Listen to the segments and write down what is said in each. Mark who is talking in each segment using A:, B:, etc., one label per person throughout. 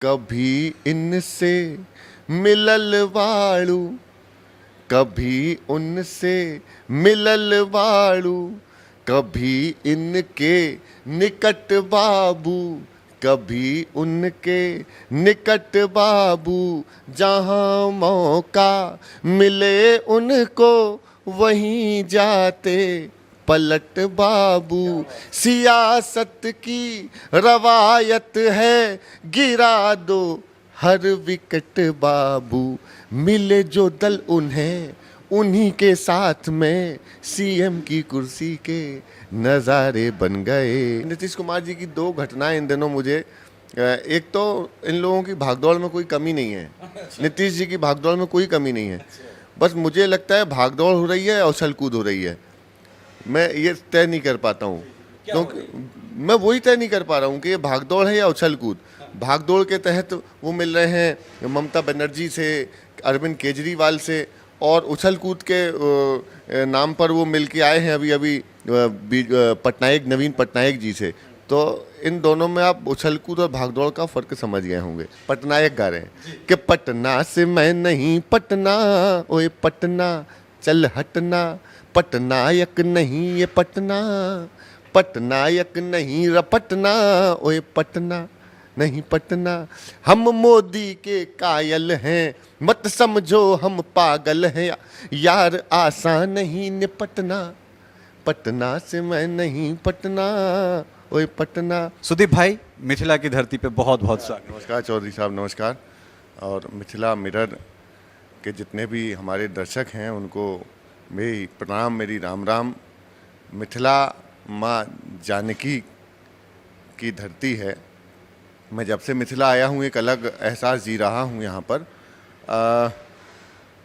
A: कभी इनसे मिलल वाळू, कभी उनसे मिलल वाळू, कभी इनके निकट बाबू, कभी उनके निकट बाबू। जहाँ मौका मिले उनको वहीं जाते पलट बाबू। सियासत की रवायत है गिरा दो हर विकेट बाबू। मिले जो दल उन्हें उन्हीं के साथ में सीएम की कुर्सी के नज़ारे बन गए। नीतीश कुमार जी की दो घटनाएं इन दिनों मुझे, एक तो इन लोगों की भागदौड़ में कोई कमी नहीं है, नीतीश जी की भागदौड़ में कोई कमी नहीं है, बस मुझे लगता है भागदौड़ हो रही है और उछल कूद हो रही है। मैं ये तय नहीं कर पाता हूँ, क्योंकि मैं वही तय नहीं कर पा रहा हूँ कि ये भागदौड़ है या उछल कूद। भागदौड़ के तहत वो मिल रहे हैं ममता बनर्जी से, अरविंद केजरीवाल से, और उछल कूद के नाम पर वो मिल के आए हैं अभी अभी पटनायक, नवीन पटनायक जी से। तो इन दोनों में आप उछल कूद और भागदौड़ का फर्क समझ गए होंगे। पटनायक गा रहे हैं कि पटना से मैं नहीं पटना, ओए पटना चल हटना, पटनायक नहीं ये पटना, पटनायक नहीं रपटना, ओए पटना नहीं पटना। हम मोदी के कायल हैं, मत समझो हम पागल हैं, यार आसान नहीं निपटना, पटना से मैं नहीं पटना, ओए पटना।
B: सुदीप भाई, मिथिला की धरती पे बहुत बहुत स्वागत।
A: नमस्कार चौधरी साहब, नमस्कार। और मिथिला मिरर के जितने भी हमारे दर्शक हैं उनको मेरी प्रणाम, मेरी राम राम। मिथिला माँ जानकी की धरती है। मैं जब से मिथिला आया हूँ एक अलग एहसास जी रहा हूँ यहाँ पर।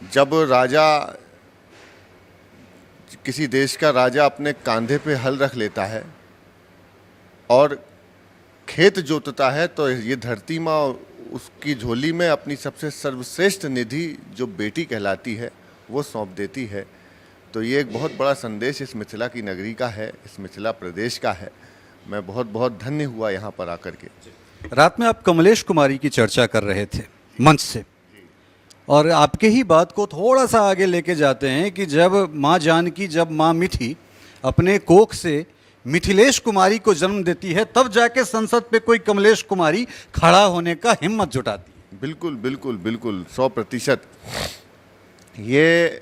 A: जब राजा, किसी देश का राजा अपने कंधे पे हल रख लेता है और खेत जोतता है, तो ये धरती माँ उसकी झोली में अपनी सबसे सर्वश्रेष्ठ निधि जो बेटी कहलाती है वो सौंप देती है। तो ये एक बहुत बड़ा संदेश इस मिथिला की नगरी का है, इस मिथिला प्रदेश का है। मैं बहुत बहुत धन्य हुआ यहाँ पर आकर के।
B: रात में आप कमलेश कुमारी की चर्चा कर रहे थे मंच से, और आपके ही बात को थोड़ा सा आगे लेके जाते हैं कि जब माँ जानकी, जब माँ मिथि अपने कोख से मिथिलेश कुमारी को जन्म देती है, तब जाके संसद पे कोई कमलेश कुमारी खड़ा होने का हिम्मत जुटाती है।
A: बिल्कुल बिल्कुल बिल्कुल 100%। ये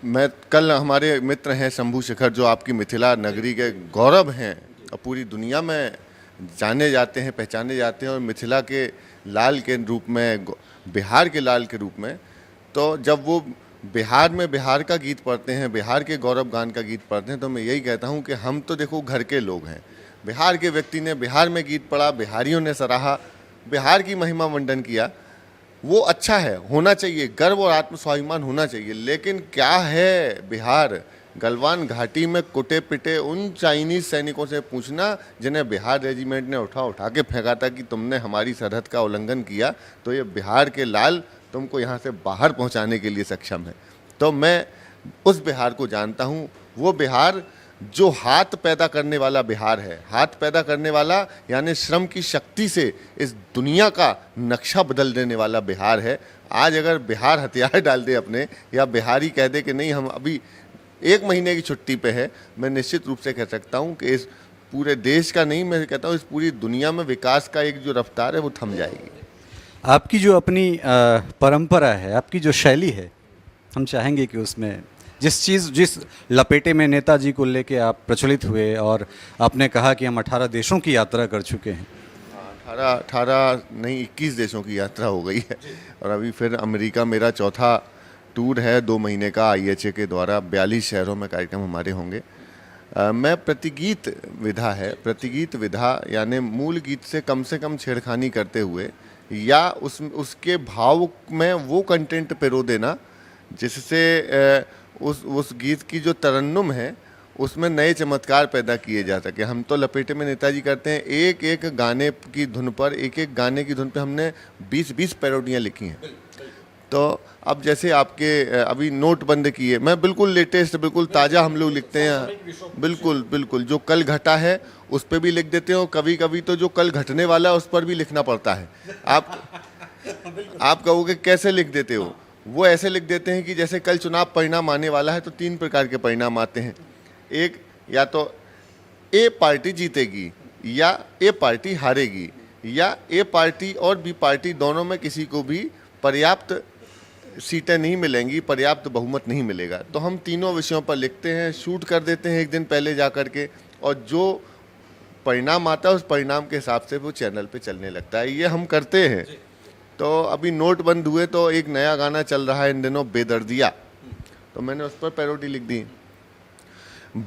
A: मैं कल, हमारे मित्र हैं शंभू शेखर जो आपकी मिथिला नगरी के गौरव हैं और पूरी दुनिया में जाने जाते हैं, पहचाने जाते हैं, और मिथिला के लाल के रूप में, बिहार के लाल के रूप में। तो जब वो बिहार में बिहार का गीत पढ़ते हैं, बिहार के गौरव गान का गीत पढ़ते हैं, तो मैं यही कहता हूँ कि हम तो देखो घर के लोग हैं। बिहार के व्यक्ति ने बिहार में गीत पढ़ा, बिहारियों ने सराहा, बिहार की महिमा मंडन किया, वो अच्छा है, होना चाहिए, गर्व और आत्मस्वाभिमान होना चाहिए। लेकिन क्या है बिहार? गलवान घाटी में कुटे पिटे उन चाइनीज सैनिकों से पूछना जिन्हें बिहार रेजिमेंट ने उठा के फेंका था कि तुमने हमारी सरहद का उल्लंघन किया, तो ये बिहार के लाल तुमको यहाँ से बाहर पहुँचाने के लिए सक्षम है। तो मैं उस बिहार को जानता हूँ, वो बिहार जो हाथ पैदा करने वाला बिहार है। हाथ पैदा करने वाला यानी श्रम की शक्ति से इस दुनिया का नक्शा बदल देने वाला बिहार है। आज अगर बिहार हथियार डाल दे अपने, या बिहारी कह दे कि नहीं हम अभी 1 महीने की छुट्टी पे है, मैं निश्चित रूप से कह सकता हूँ कि इस पूरे देश का नहीं, मैं कहता हूँ इस पूरी दुनिया में विकास का एक जो रफ्तार है वो थम जाएगी।
B: आपकी जो अपनी परंपरा है, आपकी जो शैली है, हम चाहेंगे कि उसमें जिस लपेटे में नेताजी को लेके आप प्रचलित हुए, और आपने कहा कि हम 18 देशों की यात्रा कर चुके हैं।
A: 18 नहीं 21 देशों की यात्रा हो गई है, और अभी फिर अमेरिका मेरा चौथा टूर है 2 महीने का IHA के द्वारा। 42 शहरों में कार्यक्रम हमारे होंगे। मैं प्रतिगीत विधा है, प्रतिगीत विधा यानी मूल गीत से कम छेड़खानी करते हुए, या उसके भाव में वो कंटेंट पिरो देना जिससे उस गीत की जो तरन्नुम है उसमें नए चमत्कार पैदा किए जा सके। हम तो लपेटे में नेताजी करते हैं, एक एक गाने की धुन पर, एक एक गाने की धुन पे हमने 20-20 पैरोडियाँ लिखी हैं। तो अब जैसे आपके अभी नोट बंद किए, मैं बिल्कुल लेटेस्ट, बिल्कुल ताज़ा हम लोग लिखते हैं, बिल्कुल बिल्कुल जो कल घटा है उस पर भी लिख देते हो, कभी कभी तो जो कल घटने वाला है उस पर भी लिखना पड़ता है। आप कहोगे कैसे लिख देते हो? वो ऐसे लिख देते हैं कि जैसे कल चुनाव परिणाम आने वाला है तो 3 प्रकार के परिणाम आते हैं। एक, या तो ए पार्टी जीतेगी, या ए पार्टी हारेगी, या ए पार्टी और बी पार्टी दोनों में किसी को भी पर्याप्त सीटें नहीं मिलेंगी, पर्याप्त बहुमत नहीं मिलेगा। तो हम तीनों विषयों पर लिखते हैं, शूट कर देते हैं एक दिन पहले जा कर के, और जो परिणाम आता है उस परिणाम के हिसाब से वो चैनल पे चलने लगता है। ये हम करते हैं। तो अभी नोट बंद हुए तो एक नया गाना चल रहा है इन दिनों, बेदर्दिया, तो मैंने उस पर पैरोडी लिख दी।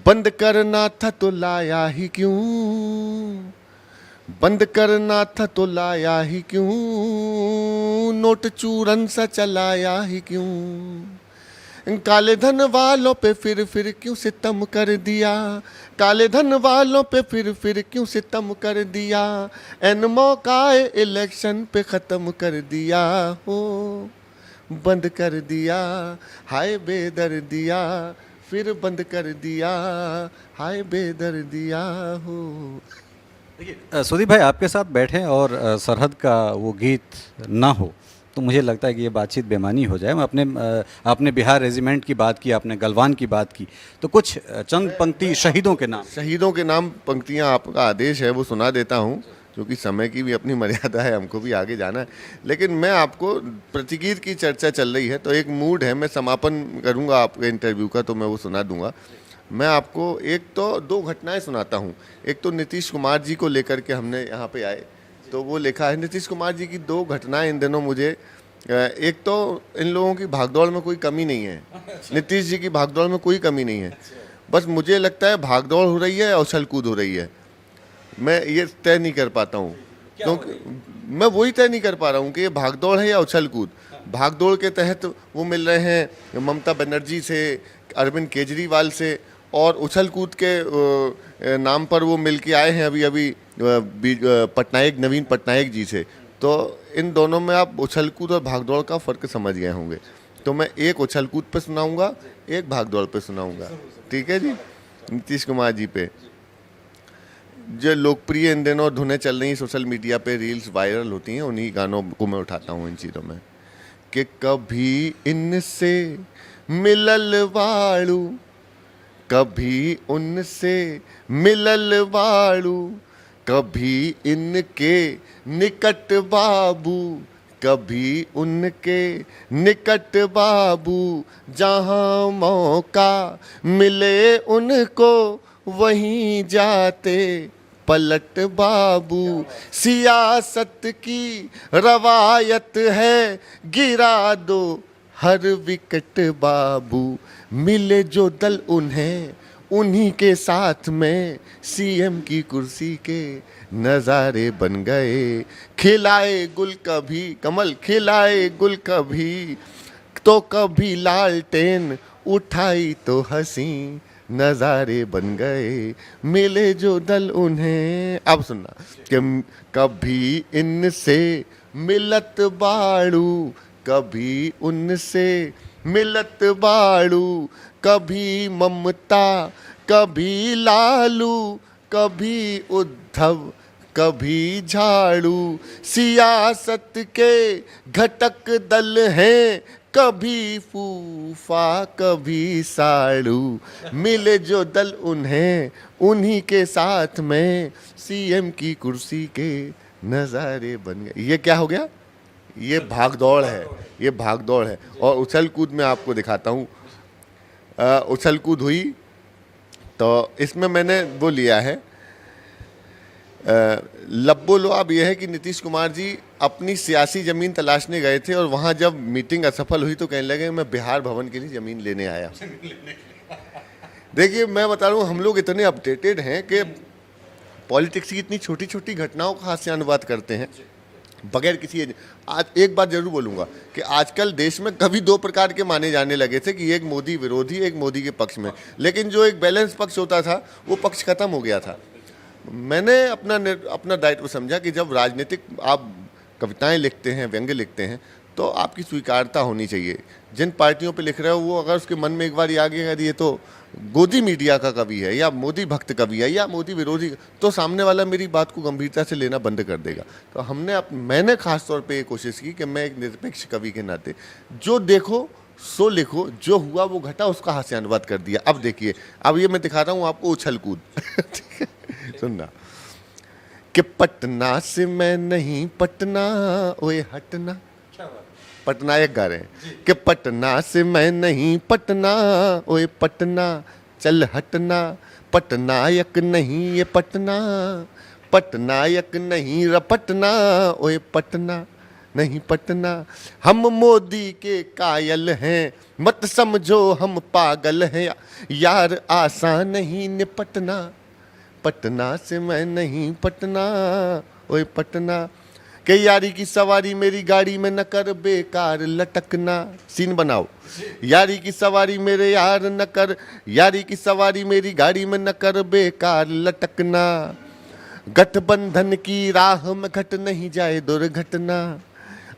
A: बंद करना था तो लाया ही क्यों, बंद करना था तो लाया ही क्यों, नोट चूरन सा चलाया ही क्यों, काले धन वालों पे फिर क्यों सितम कर दिया, काले धन वालों पे फिर क्यों सितम कर दिया, एन मौकाए इलेक्शन पे ख़त्म कर दिया हो, बंद कर दिया हाय बेदर्दिया, फिर बंद कर दिया हाय बेदर्दिया हो।
B: देखिए सुदीप भाई, आपके साथ बैठे और सरहद का वो गीत ना हो तो मुझे लगता है कि ये बातचीत बेमानी हो जाए। आपने बिहार रेजिमेंट की बात की, आपने गलवान की बात की, तो कुछ चंद पंक्ति शहीदों के नाम,
A: शहीदों के नाम पंक्तियां आपका आदेश है वो सुना देता हूं, क्योंकि समय की भी अपनी मर्यादा है, हमको भी आगे जाना है। लेकिन मैं आपको, प्रतिगीत की चर्चा चल रही है तो एक मूड है, मैं समापन करूंगा आपके इंटरव्यू का तो मैं वो सुना दूंगा। मैं आपको एक तो 2 घटनाएं सुनाता हूं। एक तो नीतीश कुमार जी को लेकर के हमने यहाँ पे आए तो वो लिखा है, नीतीश कुमार जी की 2 घटनाएं इन दिनों मुझे, एक तो इन लोगों की भागदौड़ में कोई कमी नहीं है, नीतीश जी की भागदौड़ में कोई कमी नहीं है, बस मुझे लगता है भागदौड़ हो रही है और उछल कूद हो रही है। मैं ये तय नहीं कर पाता हूँ, क्योंकि मैं वही तय नहीं कर पा रहा हूँ कि ये भागदौड़ है या उछल कूद। भागदौड़ के तहत वो मिल रहे हैं ममता बनर्जी से, अरविंद केजरीवाल से, और उछल कूद के नाम पर वो मिल के आए हैं अभी पटनायक, नवीन पटनायक जी से। तो इन दोनों में आप उछल कूद और भागदौड़ का फ़र्क समझ गए होंगे। तो मैं एक उछल कूद पे सुनाऊंगा, एक भागदौड़ पे सुनाऊंगा, ठीक है जी। नीतीश कुमार जी पे जो लोकप्रिय इन दिनों धुनें चल रही सोशल मीडिया पे, रील्स वायरल होती हैं, उन्हीं गानों को मैं उठाता हूँ इन चीज़ों में, कि कभी इनसे मिलल वाड़ू, कभी उनसे मिलल वाड़ू, कभी इनके निकट बाबू, कभी उनके निकट बाबू, जहाँ मौका मिले उनको वहीं जाते पलट बाबू, सियासत की रवायत है गिरा दो हर विकेट बाबू, मिले जो दल उन्हें उन्हीं के साथ में सीएम की कुर्सी के नज़ारे बन गए, खिलाए गुल कभी कमल, खिलाए गुल कभी तो कभी लालटेन उठाई तो हंसी नज़ारे बन गए, मिले जो दल उन्हें। अब सुनना कि कभी इनसे मिलत बाड़ू, कभी उनसे मिलत बाड़ू, कभी ममता, कभी लालू, कभी उद्धव, कभी झाड़ू, सियासत के घटक दल हैं, कभी फूफा कभी साड़ू, मिले जो दल उन्हें उन्हीं के साथ में सीएम की कुर्सी के नज़ारे बन गए। ये क्या हो गया? ये भागदौड़ है, ये भागदौड़ है। और उछल कूद में आपको दिखाता हूँ, उछल कूद हुई तो इसमें मैंने वो लिया है, लब्बो लुआब ये है कि नीतीश कुमार जी अपनी सियासी ज़मीन तलाशने गए थे और वहाँ जब मीटिंग असफल हुई तो कहने लगे मैं बिहार भवन के लिए ज़मीन लेने आया। देखिए मैं बता रहा हूँ, हम लोग इतने अपडेटेड हैं कि पॉलिटिक्स की इतनी छोटी छोटी घटनाओं का हास्यानुवाद करते हैं बगैर किसी। आज एक बात जरूर बोलूँगा कि आजकल देश में कभी 2 प्रकार के माने जाने लगे थे कि एक मोदी विरोधी, एक मोदी के पक्ष में, लेकिन जो एक बैलेंस पक्ष होता था वो पक्ष खत्म हो गया था। मैंने अपना दायित्व समझा कि जब राजनीतिक आप कविताएं लिखते हैं, व्यंग्य लिखते हैं, तो आपकी स्वीकारता होनी चाहिए। जिन पार्टियों पे लिख रहे हो वो अगर उसके मन में एक बार ये आ गया कि ये तो गोदी मीडिया का कवि है या मोदी भक्त कवि है या मोदी विरोधी, तो सामने वाला मेरी बात को गंभीरता से लेना बंद कर देगा। तो मैंने खास तौर पे ये कोशिश की कि मैं एक निरपेक्ष कवि के नाते जो देखो सो लिखो, जो हुआ वो घटा, उसका हास्यानुवाद कर दिया। अब देखिए, अब ये मैं दिखा रहा हूँ आपको उछल कूद ठीक है, सुनना कि पटना से मैं नहीं पटना ओए हटना, पटना एक गा रहे हैं कि पटना से मैं नहीं पटना ओए पटना चल हटना, पटनायक नहीं ये पटना, पटनायक नहीं रपटना ओए पटना नहीं पटना, हम मोदी के कायल हैं मत समझो हम पागल हैं, यार आसान नहीं निपटना, पटना से मैं नहीं पटना ओए पटना, के यारी की सवारी मेरी गाड़ी में न कर बेकार लटकना, सीन बनाओ, यारी की सवारी मेरे यार न कर, यारी की सवारी मेरी गाड़ी में न कर बेकार लटकना, गठबंधन की राह में घट नहीं जाए दुर्घटना,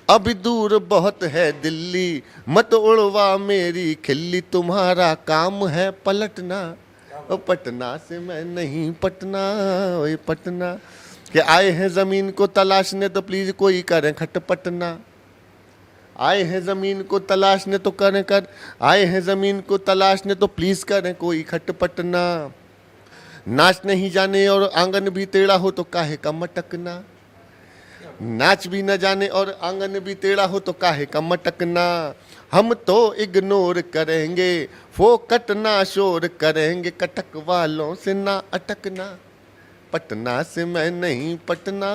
A: अभी दूर बहुत है दिल्ली मत उड़वा मेरी खिल्ली, तुम्हारा काम है पलटना, ओ पटना से मैं नहीं पटना ओए पटना, कि आए हैं जमीन को तलाशने तो प्लीज कोई करें खटपटना, आए हैं जमीन को तलाशने तो करें कर, आए हैं जमीन को तलाशने तो प्लीज करें कोई खटपटना, नाच नहीं जाने और आंगन भी टेढ़ा हो तो काहे का मटकना, नाच भी न जाने और आंगन भी टेढ़ा हो तो काहे का मटकना, हम तो इग्नोर करेंगे फोकट ना शोर करेंगे, कटक वालों से ना अटकना, पटना से मैं नहीं पटना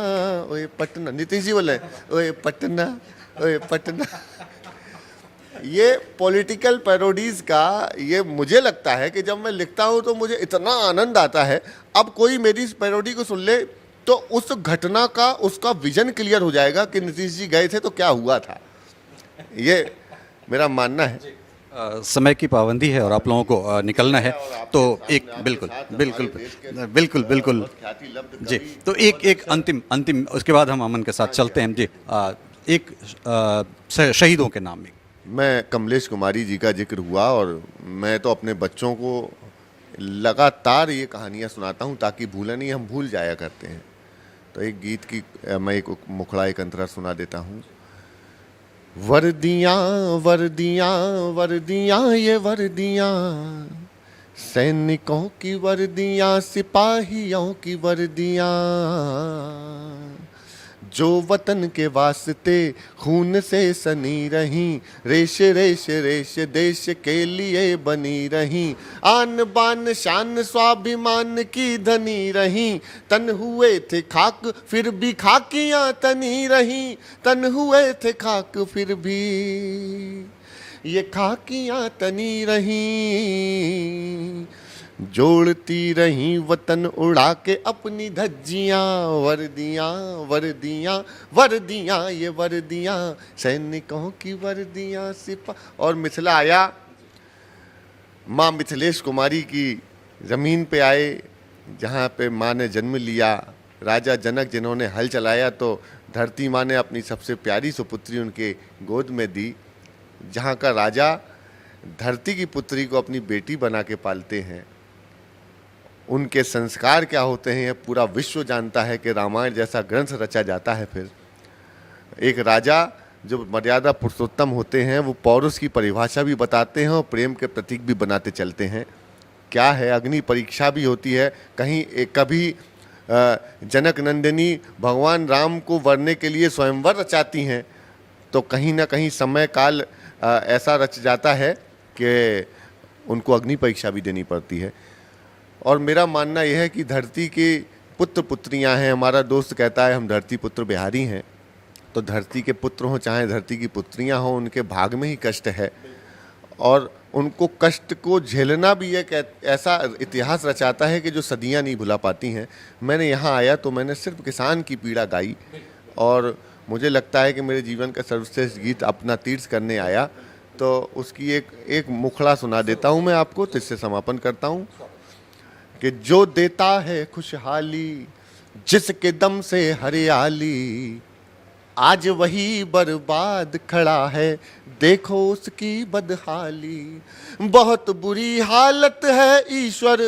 A: ओए पटना, नीतीश जी बोले ओए पटना ओए पटना। ये पॉलिटिकल पैरोडीज का, ये मुझे लगता है कि जब मैं लिखता हूँ तो मुझे इतना आनंद आता है, अब कोई मेरी इस पैरोडी को सुन ले तो उस घटना का उसका विजन क्लियर हो जाएगा कि नीतीश जी गए थे तो क्या हुआ था, ये मेरा मानना है।
B: समय की पाबंदी है और आप लोगों को निकलना है, तो एक बिल्कुल बिल्कुल बिल्कुल बिल्कुल जी, तो एक अंतिम उसके बाद हम अमन के साथ चलते हैं जी। एक शहीदों के नाम में
A: मैं कमलेश कुमारी जी का जिक्र हुआ और मैं तो अपने बच्चों को लगातार ये कहानियाँ सुनाता हूँ ताकि भूलें नहीं, हम भूल जाया करते हैं। तो एक गीत की मैं एक मुखड़ा एक अंतरा सुना देता हूँ। वर्दियाँ वर्दियाँ वर्दियाँ ये वर्दियाँ, सैनिकों की वर्दियाँ सिपाहियों की वर्दियाँ, जो वतन के वास्ते खून से सनी रहीं, रेश रेश रेश देश के लिए बनी रहीं, आन बान शान स्वाभिमान की धनी रहीं, तन हुए थे खाक फिर भी खाकियां तनी रहीं, तन हुए थे खाक फिर भी ये खाकियां तनी रहीं, जोड़ती रही वतन उड़ा के अपनी धज्जियाँ, वर्दियाँ वर्दियाँ वर्दियाँ ये वर्दियाँ, सैनिकों की वर्दियाँ सिपा। और मिथिला आया, माँ मिथिलेश कुमारी की ज़मीन पे आए जहाँ पे माँ ने जन्म लिया, राजा जनक जिन्होंने हल चलाया तो धरती माँ ने अपनी सबसे प्यारी सुपुत्री उनके गोद में दी। जहाँ का राजा धरती की पुत्री को अपनी बेटी बना के पालते हैं, उनके संस्कार क्या होते हैं यह पूरा विश्व जानता है कि रामायण जैसा ग्रंथ रचा जाता है। फिर एक राजा जो मर्यादा पुरुषोत्तम होते हैं वो पौरुष की परिभाषा भी बताते हैं और प्रेम के प्रतीक भी बनाते चलते हैं। क्या है, अग्नि परीक्षा भी होती है। कभी जनक नंदिनी भगवान राम को वरने के लिए स्वयंवर रचाती हैं, तो कहीं ना कहीं समय काल ऐसा रच जाता है कि उनको अग्नि परीक्षा भी देनी पड़ती है। और मेरा मानना यह है कि धरती के पुत्र पुत्रियां हैं। हमारा दोस्त कहता है हम धरती पुत्र बिहारी हैं, तो धरती के पुत्र हों चाहे धरती की पुत्रियां हों, उनके भाग में ही कष्ट है और उनको कष्ट को झेलना भी एक ऐसा इतिहास रचाता है कि जो सदियां नहीं भुला पाती हैं। मैंने यहाँ आया तो मैंने सिर्फ किसान की पीड़ा गाई और मुझे लगता है कि मेरे जीवन का सर्वश्रेष्ठ गीत अपना तीर्थ करने आया, तो उसकी एक मुखड़ा सुना देता हूँ मैं आपको, तो इससे समापन करता हूँ कि जो देता है खुशहाली जिसके दम से हरियाली, आज वही बर्बाद खड़ा है, देखो उसकी बदहाली। बहुत बुरी हालत है ईश्वर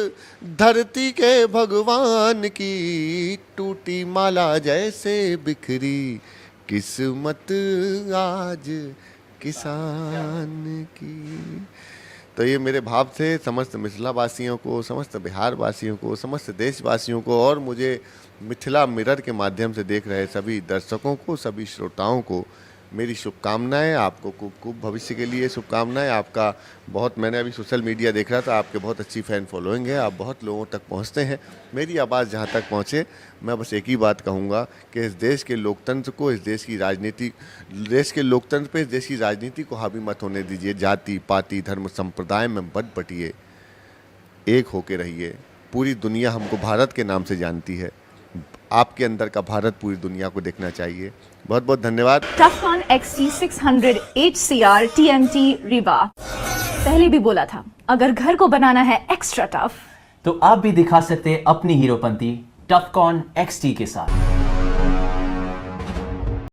A: धरती के भगवान की, टूटी माला जैसे बिखरी किस्मत आज किसान की। तो ये मेरे भाव थे समस्त मिथिला वासियों को, समस्त बिहार वासियों को, समस्त देशवासियों को, और मुझे मिथिला मिरर के माध्यम से देख रहे सभी दर्शकों को, सभी श्रोताओं को मेरी शुभकामनाएं। आपको खूब खूब भविष्य के लिए शुभकामनाएं। आपका बहुत, मैंने अभी सोशल मीडिया देख रहा था, आपके बहुत अच्छी फ़ैन फॉलोइंग है, आप बहुत लोगों तक पहुंचते हैं। मेरी आवाज़ जहां तक पहुंचे, मैं बस एक ही बात कहूंगा कि इस देश के लोकतंत्र को, इस देश की राजनीति, देश के लोकतंत्र पे इस देश की राजनीति को हावी मत होने दीजिए। जाति पाति धर्म संप्रदाय में मत बटिए, एक होके रहिए। पूरी दुनिया हमको भारत के नाम से जानती है, आपके अंदर का भारत पूरी दुनिया को देखना चाहिए। बहुत बहुत धन्यवाद।
C: टफकॉन XT 600 HCR TMT रीवा। पहले भी बोला था, अगर घर को बनाना है एक्स्ट्रा टफ,
D: तो आप भी दिखा सकते हैं अपनी हीरोपंती टफकॉन XT के साथ।